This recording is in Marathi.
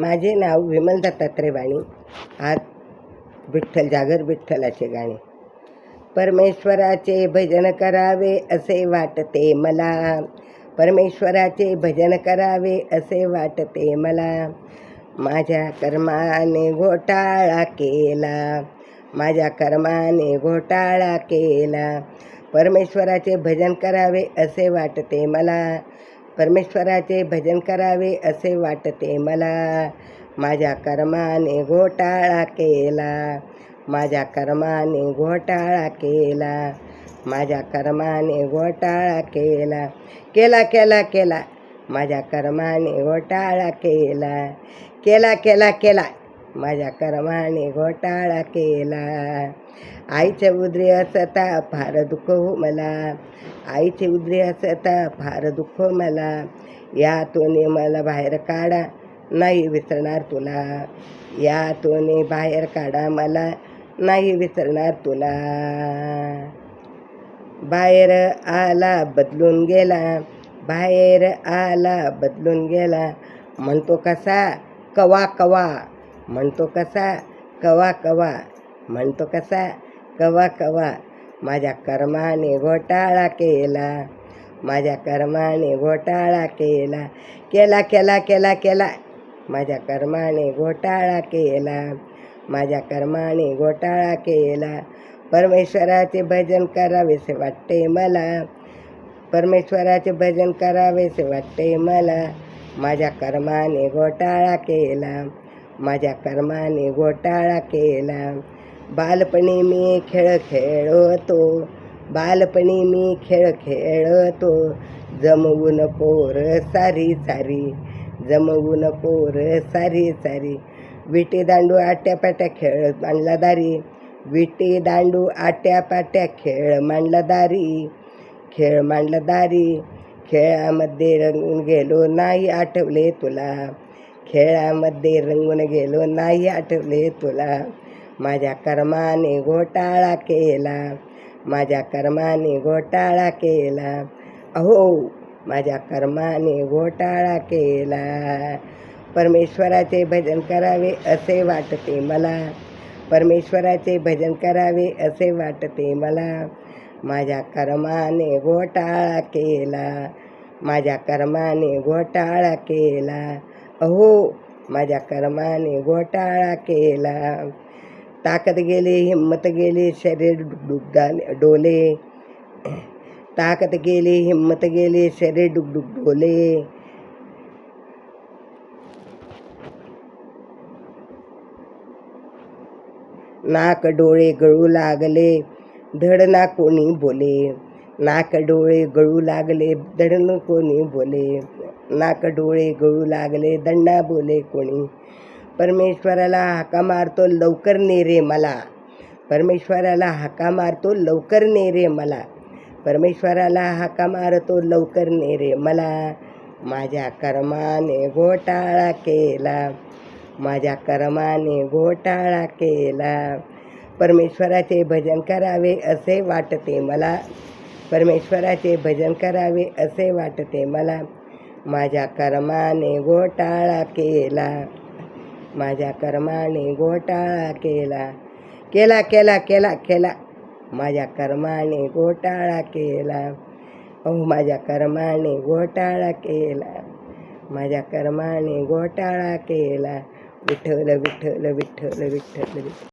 माझे नाव विमल दत्तात्रय वाणी. आज विठ्ठल जागर विठ्ठलाचे गाणे. परमेश्वराचे भजन करावे असे वाटते मला, परमेश्वराचे भजन करावे असे वाटते मला. माझ्या कर्माने घोटाळा केला, माझ्या कर्माने घोटाळा केला. परमेश्वराचे भजन करावे असे वाटते मला, परमेश्वराचे भजन करावे असे वाटते मला. माझ्या कर्माने घोटाळा केला, माझ्या कर्माने घोटाळा केला, माझ्या कर्माने घोटाळा केला. केला केला केला माझ्या कर्माने घोटाळा केला, केला केला केला माझ्या कर्माने घोटाळा केला. आईच्या उदरी असता फार दुःख हो मला, आईचे उदरी असता फार दुःख मला. यातून मला बाहेर काढा, नाही विसरणार तुला. यातून बाहेर काढा, मला नाही विसरणार तुला. बाहेर आला बदलून गेला, बाहेर आला बदलून गेला. म्हणतो कसा कवा कवा, म्हणतो कसा कवा कवा, म्हणतो कसा कवा कवा. माझ्या कर्माने घोटाळा केला, माझ्या कर्माने घोटाळा केला. केला केला केला केला माझ्या कर्माने घोटाळा केला, माझ्या कर्माने घोटाळा केला. परमेश्वराचे भजन करावेसे वाटते मला, परमेश्वराचे भजन करावेसे वाटते मला. माझ्या कर्माने घोटाळा केला, माझ्या कर्माने घोटाळा केला. बालपणी मी खेळ खेळतो, बालपणी मी खेळ खेळतो. जमवून पोर सारी सारी, जमवून पोर सारी सारी. विटी दांडू आट्यापाट्या खेळ मांडला दारी, विटी दांडू आट्यापाट्या खेळ मांडला दारी, खेळ मांडला दारी. खेळामध्ये रंगून गेलो नाही आठवले तुला, खेळामध्ये रंगून गेलो नाही आठवले तुला. माझ्या कर्माने घोटाळा केला, माझ्या कर्माने घोटाळा केला. अहो माझ्या कर्माने घोटाळा केला. परमेश्वराचे भजन करावे असे वाटते मला, परमेश्वराचे भजन करावे असे वाटते मला. माझ्या कर्माने घोटाळा केला, माझ्या कर्माने घोटाळा केला. अहो माझ्या कर्माने घोटाळा केला. ताकद गेली, हिम्मत गेली, शरीर डोले. ताकद गेली, हिम्मत गेली, शरीर डोले. नाक डोळे गळू लागले, धड ना कोणी बोले. नाक डोळे गळू लागले, धड न कोणी बोले. नाक डोळे गळू लागले, दंडा बोले कोणी. परमेश्वराला हाका मारतो, लवकर ने रे मला, परमेश्वराला हाका मारतो, लवकर ने रे मला. परमेश्वराला हाका मारतो, लवकर ने रे मला. माझ्या कर्माने घोटाळा केला, माझ्या कर्माने घोटाळा केला. परमेश्वराचे भजन करावे असे वाटते मला, परमेश्वराचे भजन करावे असे वाटते मला. माझ्या कर्माने घोटाळा केला, माझ्या कर्माने घोटाळा केला. केला केला केला केला माझ्या कर्माने घोटाळा केला. अहो माझ्या कर्माने घोटाळा केला, माझ्या कर्माने घोटाळा केला. विठ्ठल विठ्ठल विठ्ठल विठ्ठल विठ्ठल.